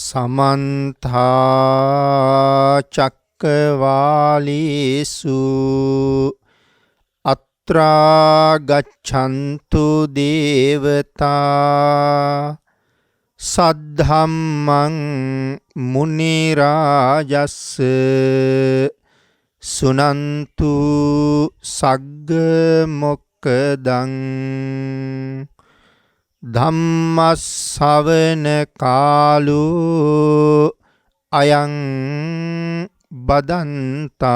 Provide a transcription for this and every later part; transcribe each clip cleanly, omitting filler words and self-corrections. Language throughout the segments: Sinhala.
समन्ता चक्रवालेषु अत्रा गच्छन्तु देवता सद्धम्मं मुनिराजस्स सुनन्तु सग्ग मोक्खदं ධම්මස්සවන කාලෝ අයං බදන්තා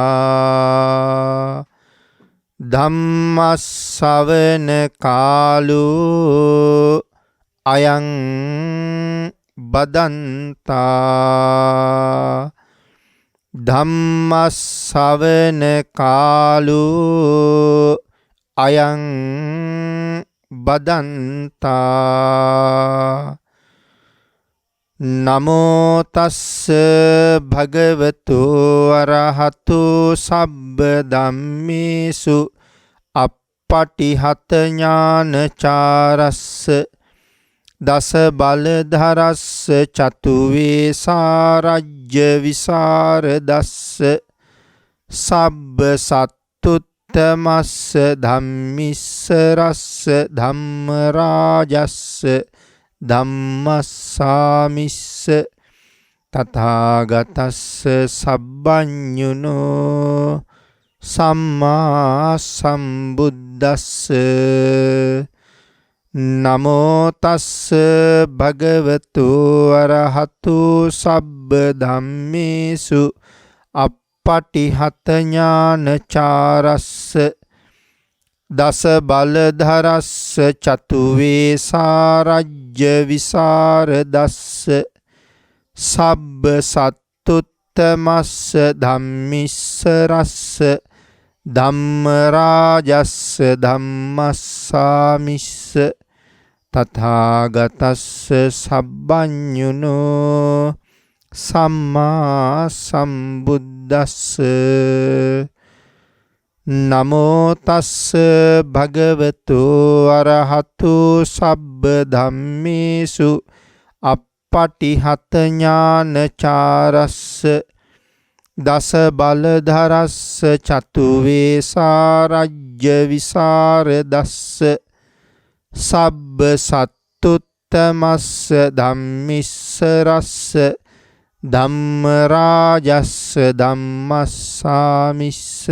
ධම්මස්සවන කාලෝ අයං බදන්තා ධම්මස්සවන කාලෝ අයං බදන්තා නමෝ තස්ස භගවතු අරහතු සබ්බ ධම්මේසු අප්පටිහත ඥානචාරස්ස දස බලධරස්ස චතු වේසාරජ්‍ය විසරදස්ස සබ්බ සත්තුත් තමස්ස ධම්මිස්සරස්ස ධම්මරාජස්ස ධම්මස්සාමිස්ස තථාගතස්ස සබ්බඤුනෝ සම්මා සම්බුද්දස්ස නමෝ තස්ස භගවතු අරහතු සබ්බ ධම්මේසු පටිහත ඥානචාරස්ස දස බලධරස්ස චතු වේසාරජ්‍ය විසරදස්ස සබ්බ සත්තුත්තමස්ස ධම්මිස්සරස්ස ධම්මරාජස්ස ධම්මස්සාමිස්ස තථාගතස්ස සබ්බඤුනෝ සම්මා සම්බුද්දස්ස නමෝ තස්ස භගවතු අරහතු සබ්බ ධම්මේසු අප්පටිහත ඥානචාරස්ස දස බලධරස්ස චතු වේසාරජ්‍ය විසරදස්ස සබ්බ සත්තුත්තමස්ස ධම්මිස්සරස්ස ධම්මරාජස්ස ධම්මස්සාමිස්ස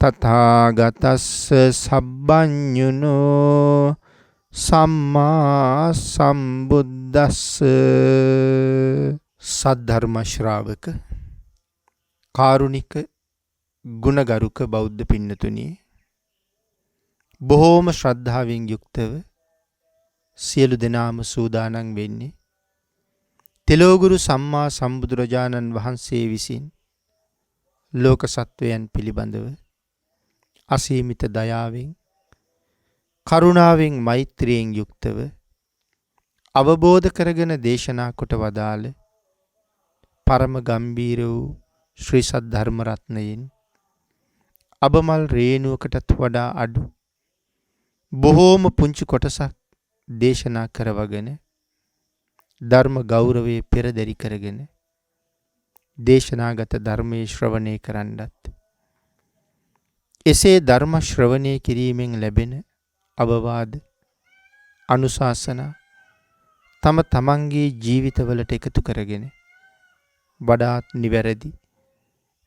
තථාගතස්ස සබ්බඤුනෝ සම්මා සම්බුද්දස්ස සද්ධර්ම ශ්‍රාවක කාරුණික ගුණගරුක බෞද්ධ පින්නතුනි බොහෝම ශ්‍රද්ධාවෙන් යුක්තව සියලු දෙනාම සූදානම් වෙන්නේ තෙලෝගුරු සම්මා සම්බුදුරජාණන් වහන්සේ විසින් ලෝක සත්වයන් පිළිබඳව අසීමිත දයාවෙන් කරුණාවෙන් මෛත්‍රියෙන් යුක්තව අවබෝධ කරගෙන දේශනා කොට වදාළ පරම ගම්බීර වූ ශ්‍රී සද්ධර්ම රත්නයෙන් අබමල් රේණුවකටත් වඩා අඩු බොහෝම පුංචි කොටසක් දේශනා කරවගෙන ධර්ම ගෞරවයේ පෙරදරි කරගෙන දේශනාගත ධර්මයේ ශ්‍රවණය කරන්නත් එසේ ධර්ම ශ්‍රවණය කිරීමෙන් ලැබෙන අවවාද අනුශාසනා තම තමන්ගේ ජීවිතවලට එකතු කරගෙන වඩාත් නිවැරදි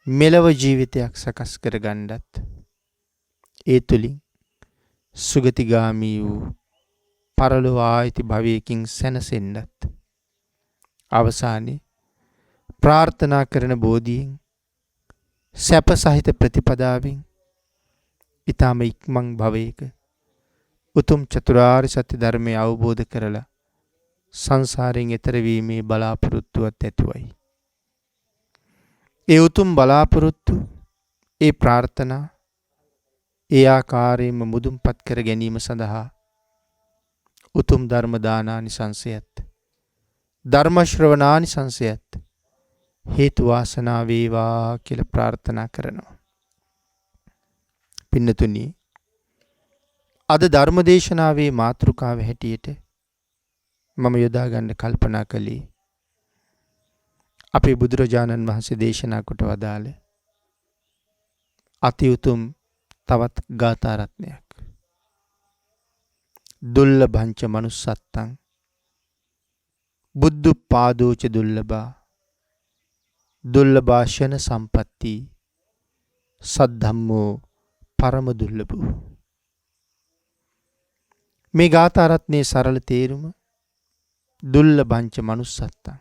මෙලව ජීවිතයක් සකස් කරගන්නත් ඒ තුලින් සුගතිගාමී වූ පරලොව ආයති භවයකින් සැනසෙන්නත් අවසානයේ ප්‍රාර්ථනා කරන බෝධියෙන් සැප සහිත ප්‍රතිපදාවෙන් ඊටම ඉක්මන් භවයක උතුම් චතුරාර්ය සත්‍ය ධර්මය අවබෝධ කරලා සංසාරයෙන් එතර වීමේ බලාපොරොත්තුවත් ඇතුවයි. ඒ උතුම් බලාපොරොත්තු ඒ ප්‍රාර්ථනා ඒ ආකාරයෙන්ම මුදුන්පත් කර ගැනීම සඳහා උතුම් ධර්ම දානානිසංසයත් ධර්ම ශ්‍රවණානිසංසයත් හේතු වාසනා වේවා කියලා ප්‍රාර්ථනා කරනවා. පින්නතුනි අද ධර්මදේශනාවේ මාතෘකාව හැටියට මම යොදා ගන්න කල්පනා කළේ අපේ බුදුරජාණන් වහන්සේ දේශනා කොට වදාළ අති උතුම් තවත් ගාථා රත්නයක්. දුල්ලභංච මනුස්සත්තං බුද්ධුප්පාදෝච දුල්ලභා දුල්ලභාෂණ සම්පatti සද්ධම්මෝ පරම දුර්ලභෝ. මේ ගාථා රත්නයේ සරල තේරුම දුල්ලභංච මනුස්සත්තං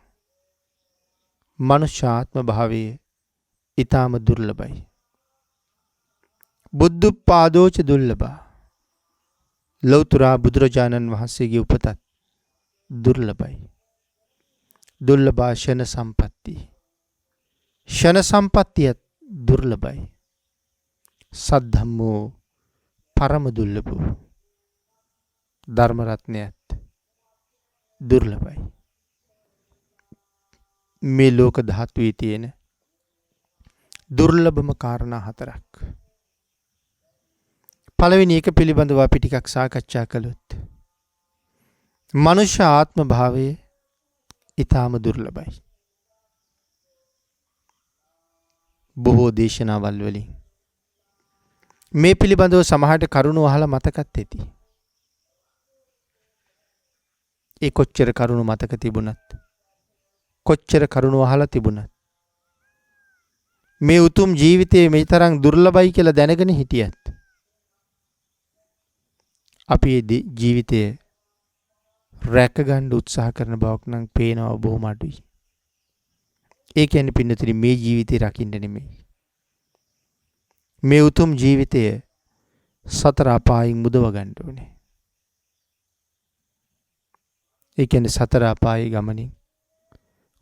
මනුෂ්‍යාත්ම භාවයේ ඊටාම දුර්ලභයි. බුද්ධුප්පාදෝච දුර්ලභා ලෞතර බුදුරජාණන් වහන්සේගේ උපතත් දුර්ලභයි. දුර්ලභා ෂණ සම්පatti ෂණ සම්පත්තියත් දුර්ලභයි. සද්ධම්මෝ පරම දුර්ලභෝ ධර්ම රත්නයත් දුර්ලභයි. මේ ලෝක ධාතුවේ තියෙන දුර්ලභම කාරණා හතරක්. පළවෙනි එක පිළිබඳව අපි ටිකක් සාකච්ඡා කළොත් මනුෂ්‍ය ආත්ම භාවය ඊටාම දුර්ලභයි. බොහෝ දේශනාවල් වලින් මේ පිළිබඳව සමහරට කරුණු අහලා මතකත් ඇති. ඒ කොච්චර කරුණු මතක තිබුණත් කොච්චර කරුණු අහලා තිබුණත් මේ උතුම් ජීවිතයේ මේ තරම් දුර්ලභයි කියලා දැනගෙන හිටියත් අපි ජීවිතය රැක ගන්න උත්සාහ කරන බවක් නම් පේනවා බොහොම අඩුයි. ඒ කියන්නේ පින්නතුනි මේ ජීවිතේ රකින්න නෙමෙයි. මේ උතුම් ජීවිතය සතර අපායින් මුදව ගන්න ඕනේ. ඒ කියන්නේ සතර අපායේ ගමනින්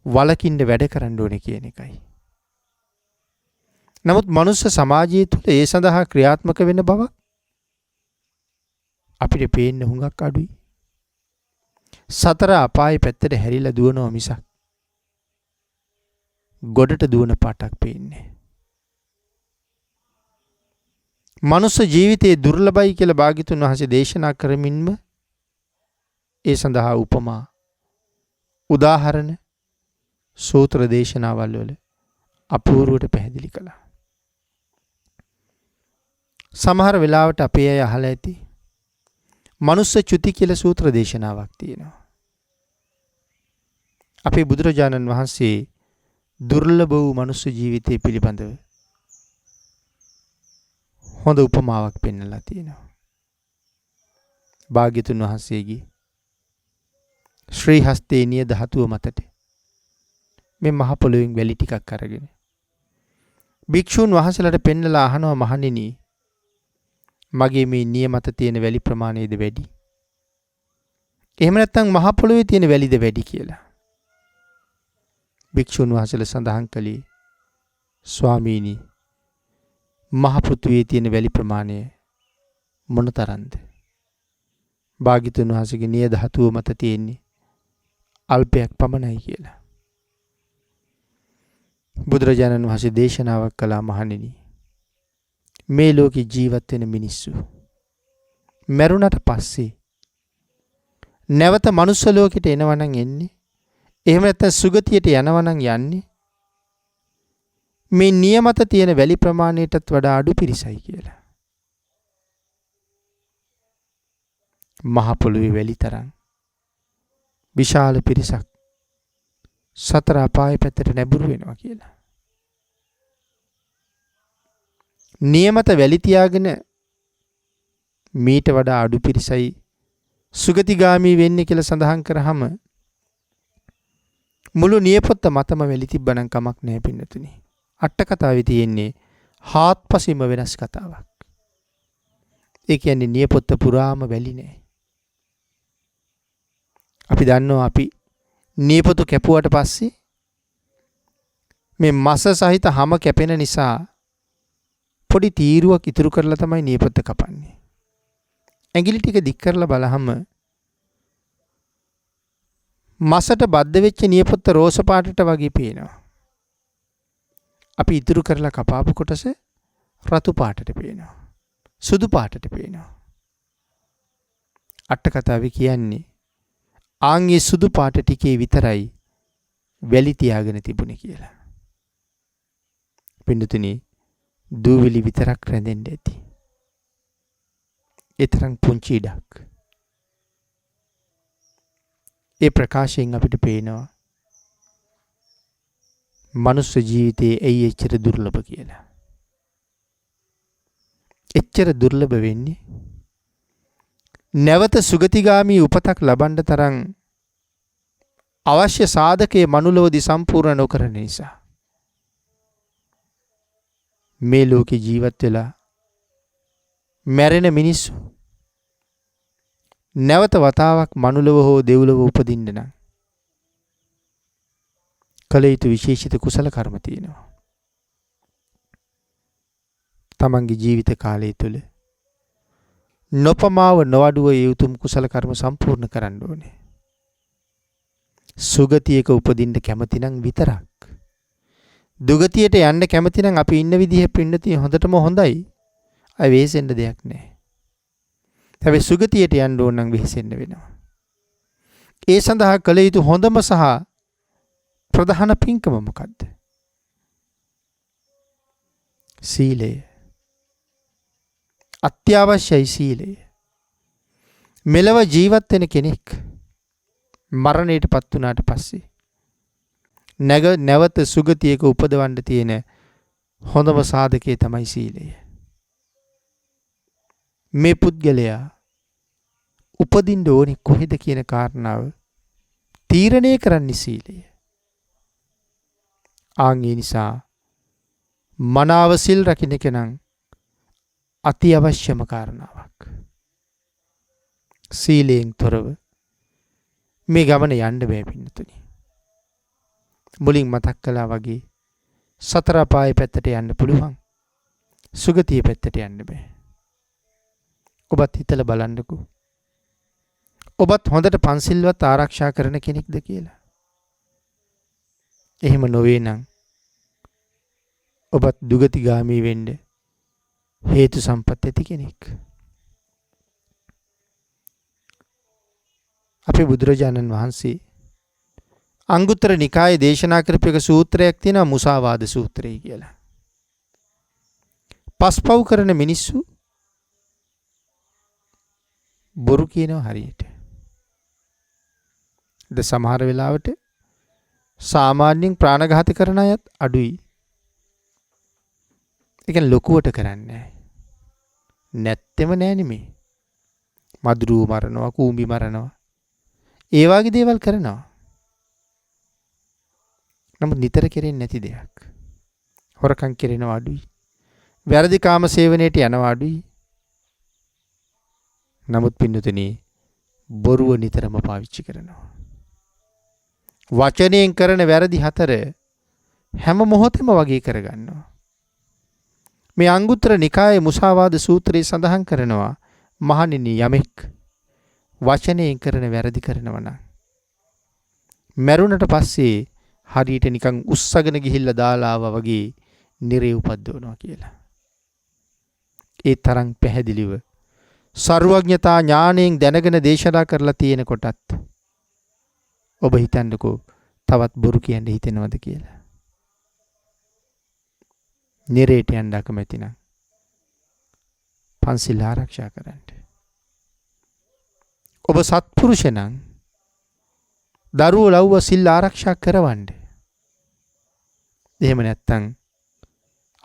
වලකින්න වැඩ කරන්න ඕනේ කියන එකයි. නමුත් මනුස්ස සමාජය තුළ ඒ සඳහා ක්‍රියාත්මක වෙන බව අපිට පේන්න හුඟක් අඩුයි. සතර අපායේ පැත්තට හැරිලා දුවනවා මිසක් ගොඩට දුවන පාටක් පේන්නේ. මනුස්ස ජීවිතයේ දුර්ලභයි කියලා භාග්‍යතුන් වහන්සේ දේශනා කරමින්ම ඒ සඳහා උපමා උදාහරණ සූත්‍ර දේශනාවල් වල අපූර්වට පැහැදිලි කළා. සමහර වෙලාවට අපේ අය අහලා ඇති මනුස්ස චුති කියලා සූත්‍ර දේශනාවක් තියෙනවා. අපේ බුදුරජාණන් වහන්සේ දුර්ලභ වූ මනුස්ස ජීවිතය පිළිබඳව හොඳ උපමාවක් පෙන්නලා තියෙනවා. භාග්‍යතුන් වහන්සේගේ ශ්‍රී හස්තේ නිය ධාතුව මතට මේ මහ පොළොවෙන් වැලි ටිකක් අරගෙන භික්ෂුන් වහන්සේලාට පෙන්නලා අහනවා මහණෙනි මගේ මේ නිය මත තියෙන වැලි ප්‍රමාණයද වැඩි? එහෙම නැත්නම් මහ පොළොවේ තියෙන වැලිද වැඩි කියලා. භික්ෂුන් වහන්සේලා සඳහන් කළේ ස්වාමීනි මහ පෘථුවියේ තියෙන වැලි ප්‍රමාණය මොනතරම්ද? භාග්‍යතුන් වහන්සේගේ නිය ධාතුව මත තියෙන්නේ අල්පයක් පමණයි කියලා. බුදුරජාණන් වහන්සේ දේශනාවක් කළා මහණෙනි මේ ලෝකේ ජීවත් වෙන මිනිස්සු මරුණට පස්සේ නැවත මනුස්ස ලෝකෙට එනවා නම් එන්නේ එහෙම නැත්නම් සුගතියට යනවා නම් යන්නේ මේ නියමත තියෙන වැලි ප්‍රමාණයටත් වඩා අඩු පිරිසයි කියලා. මහ පොළොවේ වැලි තරම් විශාල පිරිසක් සතර අපාය පැත්තට නැඹුරු වෙනවා කියලා. නියමත වැලි තියාගෙන මීට වඩා අඩු පිරිසයි සුගතිගාමී වෙන්නේ කියලා සඳහන් කරාම මුළු නියපොත්ත මතම වැලි තිබ්බනම් කමක් නැහැ පින්නතුනි. අට කතාවේ තියෙන්නේ හාත්පසින්ම වෙනස් කතාවක්. ඒ කියන්නේ නියපොත්ත පුරාම වැලි නැහැ. අපි දන්නවා අපි නියපොතු කැපුවට පස්සේ මේ මස සහිත හැම කැපෙන නිසා පොඩි තීරුවක් ඉතුරු කරලා තමයි නියපොත්ත කපන්නේ. ඇඟිලි ටික දික් කරලා බලහම මසට බද්ධ වෙච්ච නියපොත්ත රෝස පාටට වගේ පේනවා. අපි ඉතුරු කරලා කපාපු කොටස රතු පාටට පේනවා. සුදු පාටට පේනවා. අට කතාවේ කියන්නේ ආන්ගේ සුදු පාට ටිකේ විතරයි වැලි තියාගෙන තිබුණේ කියලා. පින්නතුනි දූවිලි විතරක් රැඳෙන්න ඇති. ඒ තරම් පුංචි ඉඩක්. ඒ ප්‍රකාශයෙන් අපිට පේනවා මනුස්ස ජීවිතයේ ඇයි එච්චර දුර්ලභ කියලා. එච්චර දුර්ලභ වෙන්නේ නැවත සුගතිගාමී උපතක් ලබන්න තරම් අවශ්‍ය සාධකයේ මනුලොවදී සම්පූර්ණ නොකරන නිසා. මේ ලෝකේ ජීවත් වෙලා මැරෙන මිනිස්සු නැවත වතාවක් මනුලොව හෝ දෙව්ලොව උපදින්න නම් කළ යුතු විශේෂිත කුසල කර්ම තියෙනවා. තමන්ගේ ජීවිත කාලය තුළ නොපමාව නොඅඩුව ඒ උතුම් කුසල කර්ම සම්පූර්ණ කරන්න ඕනේ. සුගතියක උපදින්න කැමති නම් විතරක්. දුගතියට යන්න කැමති නම් අපි ඉන්න විදිහ පින්නතිය හොඳටම හොඳයි. අය වෙහෙසෙන්න දෙයක් නැහැ. හැබැයි සුගතියට යන්න ඕන නම් වෙහෙසෙන්න වෙනවා. ඒ සඳහා කළ යුතු හොඳම සහ ප්‍රධාන පින්කම මොකද්ද? සීලය. අත්‍යවශ්‍යයි සීලය. මෙලව ජීවත් වෙන කෙනෙක් මරණයටපත් වුණාට පස්සේ නැවත සුගතියක උපදවන්න තියෙන හොඳම සාධකය තමයි සීලය. මේ පුද්ගලයා උපදින්න ඕනේ කොහෙද කියන කාරණාව තීරණය කරන්නේ සීලය. ආන් ඒ නිසා මනාව සිල් රකින්න කෙනන් අති අවශ්‍යම කාරණාවක්. සීලයෙන් තොරව මේ ගමන යන්න බෑ පින්නතුනි. මුලින් මතක් කළා වගේ සතර අපායේ පැත්තට යන්න පුළුවන්. සුගතිය පැත්තට යන්න බෑ. ඔබත් හිතලා බලන්නකෝ. ඔබත් හොඳට පන්සිල්වත් ආරක්ෂා කරන කෙනෙක්ද කියලා. එහෙම නොවේ නම් ඔබත් දුගතිගාමී වෙන්න හේතු සම්පත් ඇති කෙනෙක්. අපේ බුදුරජාණන් වහන්සේ අංගුත්තර නිකායේ දේශනා කරපු එක සූත්‍රයක් තියෙනවා මුසාවාද සූත්‍රය කියලා. පස්පව් කරන මිනිස්සු බොරු කියනවා හරියට. ද සමහර වෙලාවට සාමාන්‍යයෙන් ප්‍රාණඝාත කරන අයත් අඩුයි. ඒ කියන්නේ ලොකුවට කරන්නේ නැහැ. නැත්තෙම නෑ නෙමේ. මදුරුව මරනවා, කූඹි මරනවා. ඒ වගේ දේවල් කරනවා. නමුත් නිතර කෙරෙන්නේ නැති දෙයක්. හොරකම් කෙරෙනවා අඩුයි. වැරදි කාම සේවනයේට යනවා අඩුයි. නමුත් පින්නතුනි බොරුව නිතරම පාවිච්චි කරනවා. වචනයෙන් කරන වැරදි හතර හැම මොහොතෙම වගේ කරගන්නවා. මේ අංගුත්තර නිකායේ මුසාවාද සූත්‍රයේ සඳහන් කරනවා මහණෙනි යමෙක් වචනයෙන් කරන වැරදි කරනවා නම් මරුණට පස්සේ හරියට නිකන් උස්සගෙන ගිහිල්ලා දාලා ආවා වගේ නිරේ උපද්දවනවා කියලා. ඒ තරම් පැහැදිලිව සර්වඥතා ඥාණයෙන් දැනගෙන දේශනා කරලා තියෙන කොටත් ඔබ හිතන්නකෝ තවත් බොරු කියන්න හිතෙනවද කියලා. නිරේට යන්න අකමැති නම් පන්සිල් ආරක්ෂා කරන්න. ඔබ සත්පුරුෂ නම් දරුවෝ ලව්ව සිල් ආරක්ෂා කරවන්න. එහෙම නැත්නම්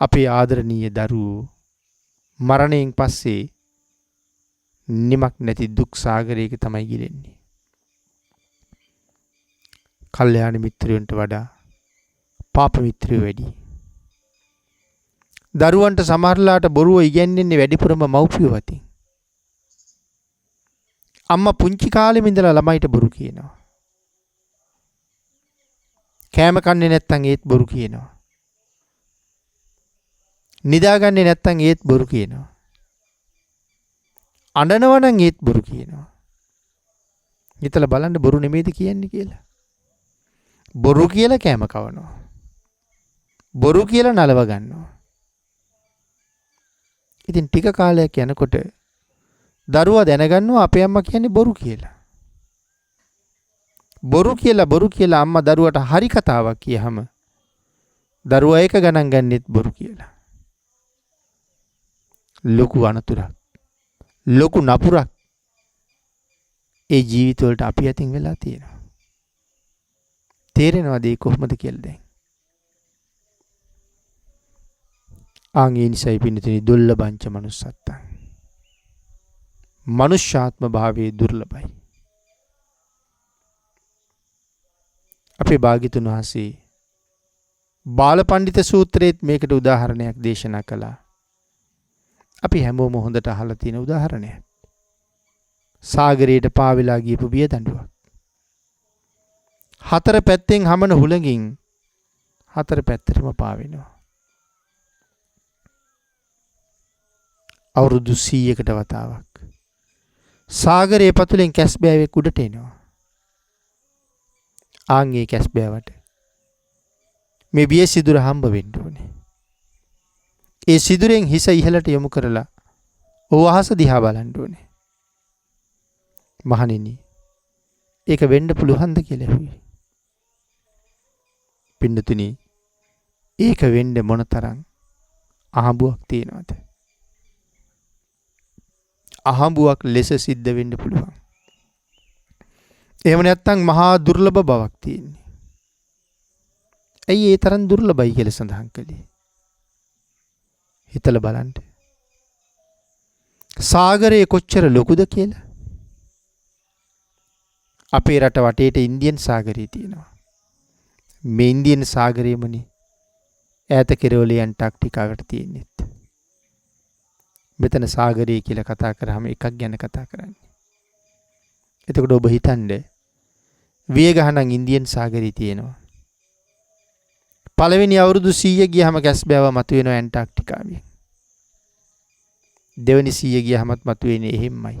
අපේ ආදරණීය දරුවෝ මරණයෙන් පස්සේ නිමක් නැති දුක් සාගරයක තමයි ගිලෙන්නේ. කල්යාණ මිත්‍රයන්ට වඩා පාප මිත්‍රයෝ වැඩි. දරුවන්ට සමහරලාට බොරුව ඉගැන්වෙන්නේ වැඩිපුරම මව්පියෝ අතින්. අම්මා පුංචි කාලෙම ඉඳලා ළමයිට බොරු කියනවා. කෑම කන්නේ නැත්තම් ඒත් බොරු කියනවා. නිදාගන්නේ නැත්තම් ඒත් බොරු කියනවා. අඬනවා නම් ඒත් බොරු කියනවා. හිතලා බලන්න බොරු නෙමෙයිද කියන්නේ කියලා. බොරු කියලා කෑම කවනවා. බොරු කියලා නලව ගන්නවා. ඉතින් ටික කාලයක් යනකොට දරුවා දැනගන්නවා අපේ අම්මා කියන්නේ බොරු කියලා. බොරු කියලා අම්මා දරුවට හරි කතාවක් කියහම දරුවා ඒක ගණන් ගන්නෙත් බොරු කියලා. ලොකු අනතුරක්. ලොකු නපුරක් ඒ ජීවිතවලට අපි අතින් වෙලා තියෙනවා. තේරෙනවද ඒ කොහොමද කියලා දැන්? ආන්ගේ නිසයි පින්නතුනි දුර්ලභංච manussත්තං. මනුෂ්‍යාත්ම භාවයේ දුර්ලභයි. අපේ භාග්‍යතුන් වහන්සේ බාලපඬිත සූත්‍රයේත් මේකට උදාහරණයක් දේශනා කළා. අපි හැමෝම හොඳට අහලා තියෙන උදාහරණයක්. සාගරයට පාවෙලා ගියපු වියදඬුවක්. හතර පැත්තෙන් හමන හුළඟින් හතර පැත්තටම පාවෙනවා. අවුරුදු 100කට වතාවක්. සාගරයේ පතුලෙන් කැස් බෑවෙක් උඩට එනවා. ආන්ගේ කැස් බෑවට මේ විය සිදුර හම්බ වෙන්න ඕනේ. ඒ සිදුරෙන් හිස ඉහළට යොමු කරලා ඔව් අහස දිහා බලන්න ඕනේ. මහණෙනි, ඒක වෙන්න පුළුවන්ද කියලා ඇහුවේ. පින්නතුනි, ඒක වෙන්න මොනතරම් අහඹුවක් තියෙනවද? අහඹුවක් ලෙස සිද්ධ වෙන්න පුළුවන්. එහෙම නැත්නම් මහා දුර්ලභ බවක් තියෙන්නේ. ඇයි ඒ තරම් දුර්ලභයි කියලා සඳහන් කළේ? හිතලා බලන්න. සාගරයේ කොච්චර ලොකුද කියලා. අපේ රට වටේට ඉන්දියන් සාගරය තියෙනවා. මේ ඉන්දියන් සාගරයේමනේ ඈත කෙරවලේ ඇන්ටාර්ක්ටිකාවට තියෙන්නේ. මෙතන සාගරය කියලා කතා කරාම එකක් ගැන කතා කරන්නේ. එතකොට ඔබ හිතන්නේ වියගහනම් ඉන්දියන් සාගරය තියෙනවා. පළවෙනි අවුරුදු 100 ගියහම කැස් බෑව මතුවෙනවා ඇන්ටාර්ක්ටිකාවේ. දෙවෙනි 100 ගියහමත් මතුවෙන්නේ එහෙම්මයි.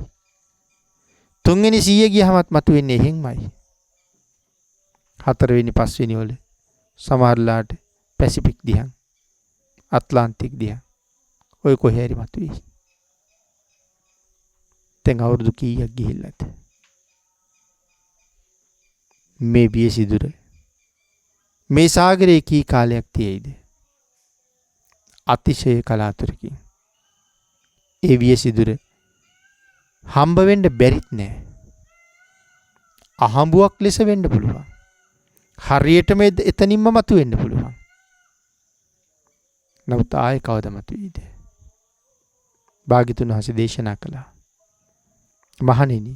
තුන්වෙනි 100 ගියහමත් මතුවෙන්නේ එහෙම්මයි. හතරවෙනි පස්වෙනි වල සමහරලාට පැසිෆික් දිහා ඇට්ලාන්ටික් දිහා ඔය කොහේ හරි මතුවේ. දැන් අවුරුදු කීයක් ගිහිල්ලාද? මේ විය සිදුර මේ සාගරයේ කී කාලයක් තියෙයිද? අතිශය කලාතුරකින්. ඒ විය සිදුර හම්බ වෙන්න බැරිත් නෑ. අහඹුවක් ලෙස වෙන්න පුළුවන්. හරියටම එතනින්ම මතුවෙන්න පුළුවන්. නමුත් ආයේ කවද මතුවේද? භාග්‍යතුන් වහන්සේ දේශනා කළා. මහණෙනි,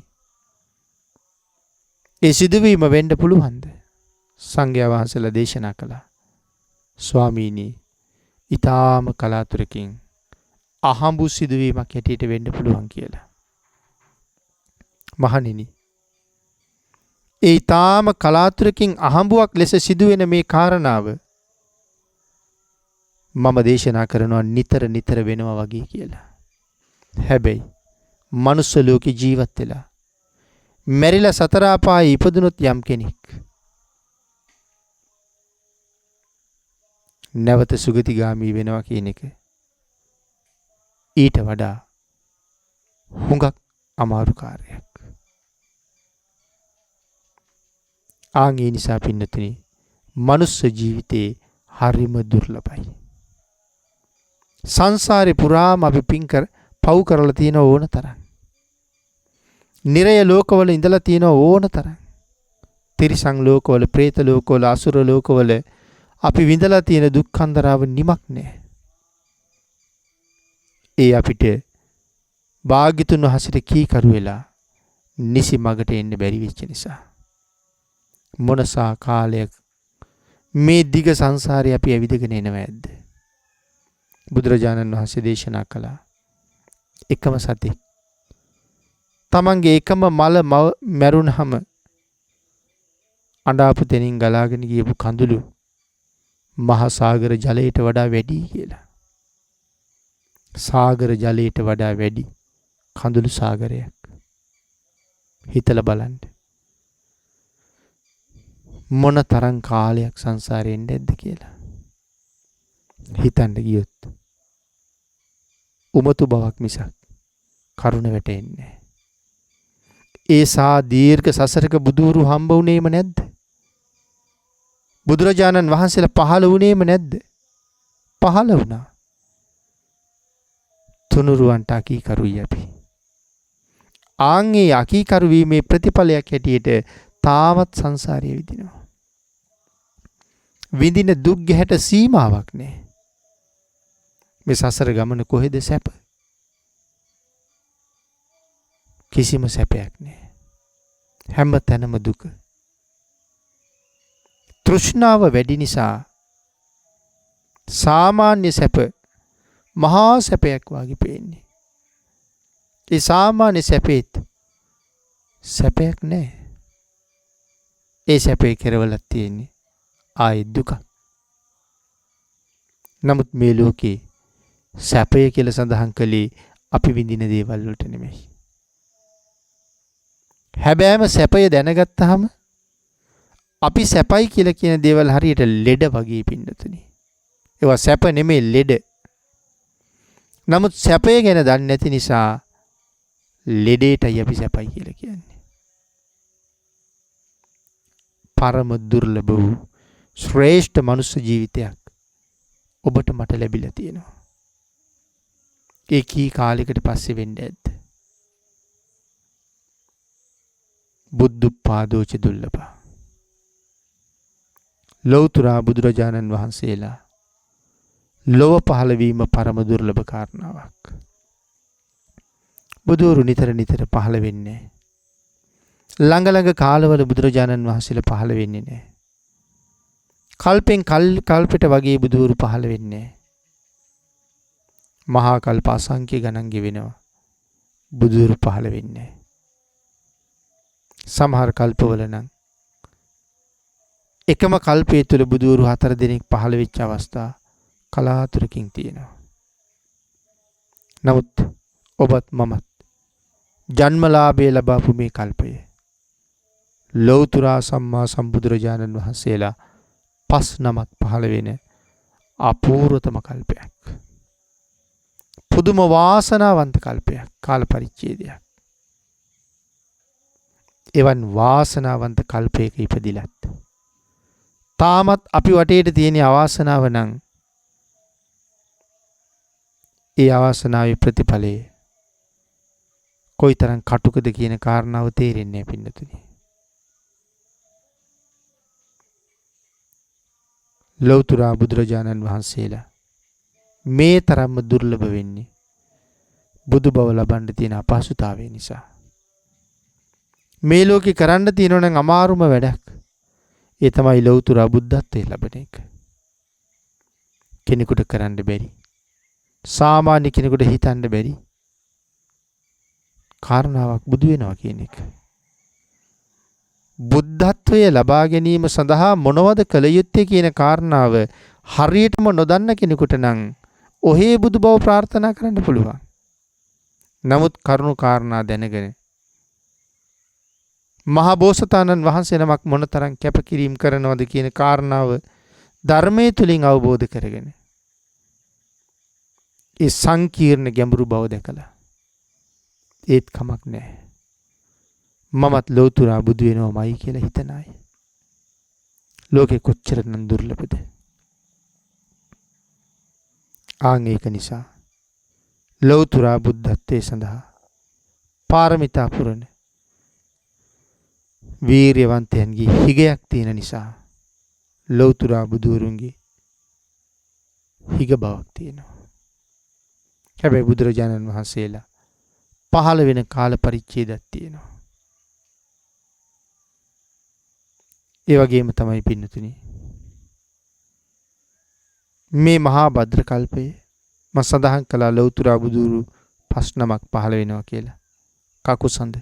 ඒ සිදුවීම වෙන්න පුළුවන්ද? සංඝයා වහන්සේලා දේශනා කළා. ස්වාමීනි, ඊටාම කලාතුරකින් අහඹු සිදුවීමක් හැටියට වෙන්න පුළුවන් කියලා. මහණෙනි, ඒ ඊටාම කලාතුරකින් අහඹුවක් ලෙස සිදුවෙන මේ කාරණාව මම දේශනා කරනවා නිතර වෙනවා වගේ කියලා. හැබැයි මනුස්ස ලෝකේ ජීවත් වෙලා මැරිලා සතර අපායේ ඉපදුනොත් යම් කෙනෙක් නැවත සුගතිගාමී වෙනවා කියන එක ඊට වඩා හුඟක් අමාරු කාර්යයක්. ආන්ගේ නිසා පින්නතුනි, මනුස්ස ජීවිතේ හරිම දුර්ලභයි. සංසාරේ පුරාම අපි පව් කරලා තියෙන ඕන තරම්. නිරය ලෝකවල ඉඳලා තියෙන ඕන තරම්. තිරිසන් ලෝකවල, പ്രേත ලෝකවල, අසුර ලෝකවල අපි විඳලා තියෙන දුක්ඛන්දරාව නිමක් නෑ. ඒ අපිට භාග්‍යතුන් වහන්සේට කීකරු වෙලා නිසි මගට එන්න බැරි වෙච්ච නිසා. මොනසා කාලයක් මේ දිග සංසාරේ අපි ඇවිදගෙන එනව ඇද්ද? බුදුරජාණන් වහන්සේ දේශනා කළා. එකම සතෙක් තමන්ගේ එකම මල මැරුණහම අඬාපු තැනින් ගලාගෙන ගියපු කඳුළු මහා සාගර ජලයට වඩා වැඩි කියලා. සාගර ජලයට වඩා වැඩි කඳුළු සාගරයක්. හිතලා බලන්න. මොන තරම් කාලයක් සංසාරේ ඉන්න ඇද්ද කියලා. හිතන්න ගියොත් උමතු බවක් මිසක් කරුණ වැටෙන්නේ නැහැ. ඒ සා දීර්ඝ සසරක බුදුරු හම්බ වුණේම නැද්ද? බුදුරජාණන් වහන්සේලා පහළ වුණේම නැද්ද? පහළ වුණා. තුනුරුවන්ට අකීකරුයි අපි. ආන්ගේ අකීකරු වීමේ ප්‍රතිඵලයක් හැටියට තාවත් සංසාරයේ විඳිනවා. විඳින දුක් ගැහැට සීමාවක් නැහැ. මේ සසර ගමන කොහෙද සැප? කිසිම සැපයක් නැහැ. හැම තැනම දුක. තෘෂ්ණාව වැඩි නිසා සාමාන්‍ය සැප මහා සැපයක් වගේ පේන්නේ. ඒ සාමාන්‍ය සැපේත් සැපයක් නැහැ. ඒ සැපේ කෙරවලක් තියෙන්නේ ආයි දුක. නමුත් මේ ලෝකේ සැපය කියලා සඳහන් කළේ අපි විඳින දේවල් වලට නෙමෙයි. හැබැයිම සැපය දැනගත්තාම අපි සැපයි කියලා කියන දේවල් හරියට ලෙඩ වගේ පින්නතුනි. ඒවා සැප නෙමෙයි ලෙඩ. නමුත් සැපය ගැන දන්නේ නැති නිසා ලෙඩේටයි අපි සැපයි කියලා කියන්නේ. පරම දුර්ලභ වූ ශ්‍රේෂ්ඨ මනුෂ්‍ය ජීවිතයක් ඔබට මට ලැබිලා තියෙනවා. ඒ කී කාලයකට පස්සේ වෙන්නේ ඇද්ද? බුද්ධුප්පාදෝච දුර්ලභ. ලෞතුරා බුදුරජාණන් වහන්සේලා ලොව පහළ වීම පරම දුර්ලභ කාරණාවක්. බුදුරු නිතර නිතර පහළ වෙන්නේ. ළඟ ළඟ කාලවල බුදුරජාණන් වහන්සේලා පහළ වෙන්නේ නැහැ. කල්පෙන් කල්පෙට වගේ බුදුරු පහළ වෙන්නේ. මහා කල්ප අසංඛ්‍ය ගණන් ගෙවෙනවා. බුදුරු පහළ වෙන්නේ. සමහර කල්පවල නම් එකම කල්පයේ තුල බුදුරු 4 දිනක් පහළ වෙච්ච අවස්ථා කලාතුරකින් තියෙනවා. නමුත් ඔබත් මමත් ජන්මලාභය ලබාපු මේ කල්පය ලෞතුරා සම්මා සම්බුදුරජාණන් වහන්සේලා 5 නමක් පහළ වෙන අපූර්වතම කල්පයක්. පුදුම වාසනාවන්ත කල්පයක්, කාල පරිච්ඡේදයක්. එවන් වාසනාවන්ත කල්පයක ඉපදිලත් තාමත් අපි වටේට තියෙන අවාසනාව නම් ඒ අවාසනාවේ ප්‍රතිඵලය කොයිතරම් කටුකද කියන කාරණාව තේරෙන්නේ නැහැ පින්නතුනි. ලෞතුරා බුදුරජාණන් වහන්සේලා මේ තරම්ම දුර්ලභ වෙන්නේ බුදු බව ලබන්න තියෙන අපහසුතාවය නිසා. මේ ලෝකේ කරන්න තියෙනව නම් අමාරුම වැඩක්. ඒ තමයි ලෞතුරා බුද්ධත්වයේ ලැබෙන එක. කෙනෙකුට කරන්න බැරි. සාමාන්‍ය කෙනෙකුට හිතන්න බැරි කාරණාවක් බුදු වෙනවා කියන එක. බුද්ධත්වයේ ලබා ගැනීම සඳහා මොනවද කළ යුත්තේ කියන කාරණාව හරියටම නොදන්න කෙනෙකුට නම් ඔහේ බුදු බව ප්‍රාර්ථනා කරන්න පුළුවන්. නමුත් කරුණු කාරණා දැනගෙන මහා බෝසතාණන් වහන්සේ නමක් මොනතරම් කැපකිරීම කරනවද කියන කාරණාව ධර්මයේ තුලින් අවබෝධ කරගෙන ඒ සංකීර්ණ ගැඹුරු බව දැකලා ඒත් කමක් නැහැ. මමත් ලෞතුරා බුදු වෙනවමයි කියලා හිතන අය. ලෝකේ කොච්චරනම් දුර්ලභද? ආන් ඒක නිසා ලෞතුරා බුද්ධත්වයේ සඳහා පාරමිතා පුරන වීර්යවන්තයන්ගේ හිගයක් තියෙන නිසා ලෞතුරා බුදුරුන්ගේ හිග බවක් තියෙනවා. හැබැයි බුදුරජාණන් වහන්සේලා පහළ වෙන කාල පරිච්ඡේදයක් තියෙනවා. ඒ වගේම තමයි පින්නතුනි මේ මහා භද්‍ර කල්පයේ මම සඳහන් කළා ලෞතුරා බුදුරු 5 නමක් පහළ වෙනවා කියලා. කකුසඳ,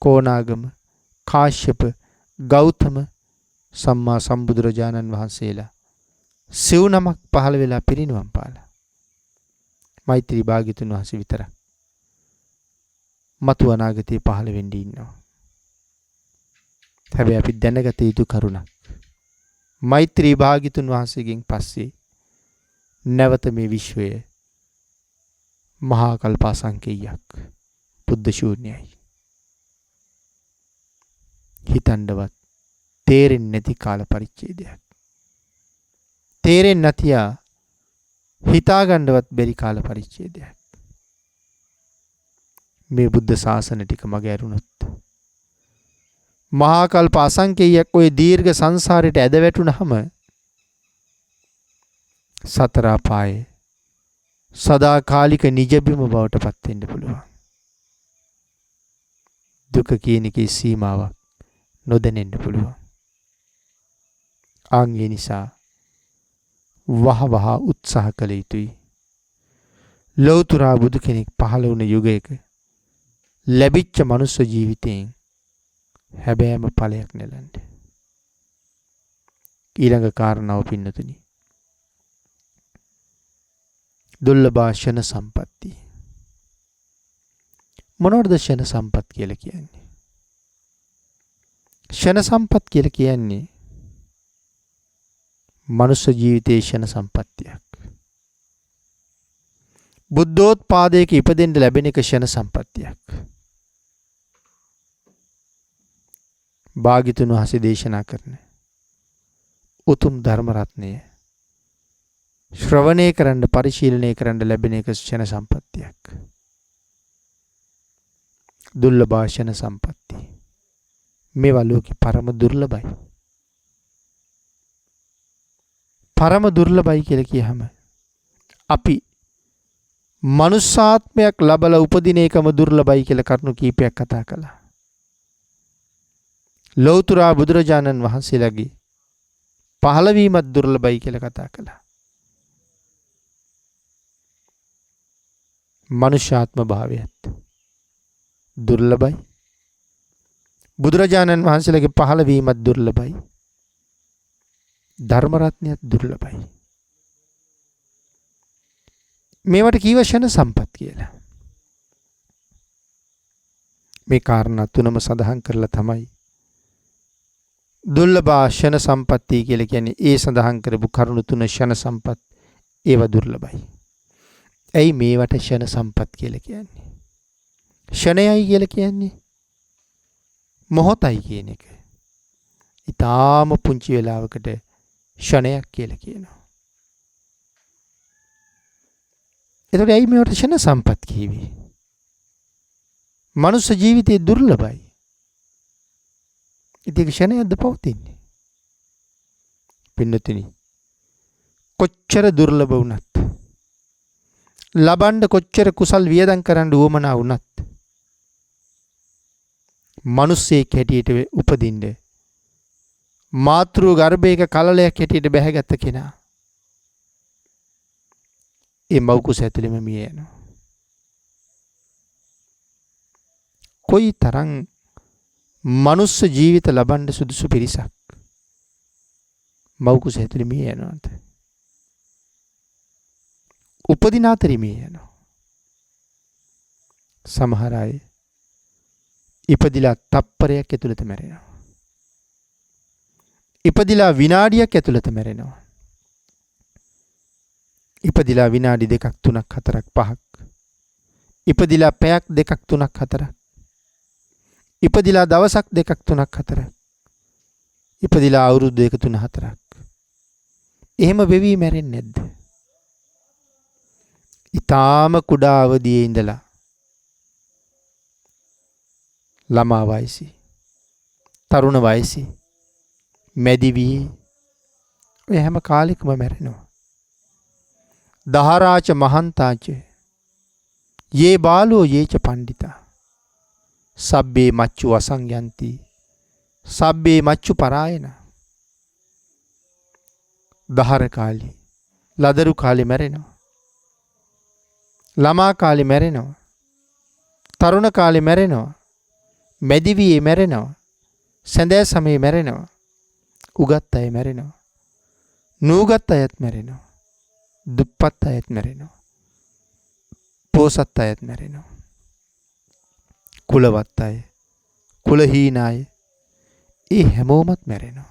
කෝණාගම, කාශ්‍යප, ගෞතම සම්මා සම්බුදුරජාණන් වහන්සේලා 9 නමක් පහළ වෙලා පිරිනිවන් පාලා. මෛත්‍රී භාග්‍යතුන් වහන්සේ විතරක් මතු අනාගතේ පහළ වෙන්න ඉන්නවා. හැබැයි අපි දැනගත යුතු කරුණක්. මෛත්‍රී භාග්‍යතුන් වහන්සේගෙන් පස්සේ නැවත මේ විශ්වය මහා කල්පාසංකේයයක් බුද්ධ ශූන්‍යයි. හිතන්නවත් තේරෙන්නේ නැති කාල පරිච්ඡේදයක්. තේරෙන්නේ නැතියා හිතා ගන්නවත් බැරි කාල පරිච්ඡේදයක්. මේ බුද්ධ ශාසන ටික මගේ ඇරුණොත් මහා කල්ප අසංකේයයක් ওই දීර්ඝ සංසාරයට ඇද වැටුනහම සතර අපායේ සදාකාලික නිජබිම බවට පත් වෙන්න පුළුවන්. දුක කියන එකේ සීමාවක් නොදැනෙන්න පුළුවන්. ඒ නිසා වහ උත්සාහ කළ යුතුයි. ලෞතර බුදු කෙනෙක් පහළ වුණ යුගයක ලැබිච්ච මනුස්ස ජීවිතයෙන් හැබෑම ඵලයක් නෙලන්න. ඊළඟ කාරණාව පින්නතුනි. දුර්ලභ සම්පatti. මොනවද ෂණ සම්පත් කියලා කියන්නේ? ෂණ සම්පත් කියලා කියන්නේ මනුස්ස ජීවිතයේ ෂණ සම්පත්තියක්. බුද්ධෝත්පාදයක ඉපදෙන්න ලැබෙන එක ෂණ සම්පත්තියක්. භාග්‍යතුන් වහන්සේ දේශනා කරන උතුම් ධර්ම රත්නය ශ්‍රවණය කරන්න පරිශීලනය කරන්න ලැබෙන එක ෂණ සම්පත්තියක්. දුර්ලභ ෂණ සම්පatti. මේවා ලෝකේ පරම දුර්ලභයි. පරම දුර්ලභයි කියලා කියහම අපි මනුස්සාත්මයක් ලබලා උපදින එකම දුර්ලභයි කියලා කරුණු කීපයක් කතා කළා. ලෞතර බුදුරජාණන් වහන්සේලාගේ පහළවීමත් දුර්ලභයි කියලා කතා කළා. මනුෂ්‍යාත්ම භාවයත් දුර්ලභයි. බුදුරජාණන් වහන්සේලාගේ පහළවීමත් දුර්ලභයි. ධර්ම රත්නයත් දුර්ලභයි. මේවට කීව ෂණ සම්පත් කියලා. මේ කාරණා තුනම සඳහන් කරලා තමයි දුර්ලභ ෂණ සම්පatti කියලා කියන්නේ. ඒ සඳහන් කරපු කරුණු තුන ෂණ සම්පත් ඒව දුර්ලභයි. ඇයි මේවට ෂණ සම්පත් කියලා කියන්නේ? ෂණයයි කියලා කියන්නේ මොහොතයි කියන එක. ඊටාම පුංචි වෙලාවකට ෂණයක් කියලා කියනවා. එතකොට ඇයි මේවට ෂණ සම්පත් කියවේ? මනුස්ස ජීවිතේ දුර්ලභයි. ඉතින් ක්ෂණයක්ද පවතින්නේ? පින්නතුනි, කොච්චර දුර්ලභ වුණත් ලබන්න කොච්චර කුසල් වියදම් කරන්න උවමනා වුණත් මිනිස්සෙක් හැටියට උපදින්න මාතෘ ගර්භයක කලලයක් හැටියට බැහැගත්ත කෙනා ඒ මව් කුස ඇතුළෙම මිය යනවා. කොයි තරම් මනුස්ස ජීවිත ලබන්න සුදුසු පිරිසක් මව් කුස ඇතුළේ මිය යනවාද? උපදින අතරේ මිය යනවා. සමහර අය ඉපදිලා තප්පරයක් ඇතුළත මැරෙනවා. ඉපදිලා විනාඩියක් ඇතුළත මැරෙනවා. ඉපදිලා විනාඩි 2ක් 3ක් 4ක් 5ක්. ඉපදිලා පැයක් 2ක් 3ක් 4ක්. ඉපදිලා දවසක් 2ක් 3ක් 4ක්. ඉපදිලා අවුරුදු 2 3 4ක්. එහෙම වෙවි මැරෙන්නේ නැද්ද? ඊටාම කුඩා අවදියේ ඉඳලා ළමා වයසේ, තරුණ වයසේ, මැදි වී ඔය හැම කාලෙකම මැරෙනවා. දහරාච මහන්තාච යේ බාලෝ යේච පණ්ඩිතා සබ්බේ මච්චු අසංයන්ති සබ්බේ මච්චු පරායන. දහර කාලේ, ලදරු කාලේ මැරෙනවා. ළමා කාලේ මැරෙනවා. තරුණ කාලේ මැරෙනවා. මැදි වියේ මැරෙනවා. සැඳෑ සමයේ මැරෙනවා. උගත් අය මැරෙනවා. නූගත් අයත් මැරෙනවා. දුප්පත් අයත් මැරෙනවා. පෝසත් අයත් මැරෙනවා. කුලවත් අය, කුලහීන අය, ඒ හැමෝමත් මැරෙනවා.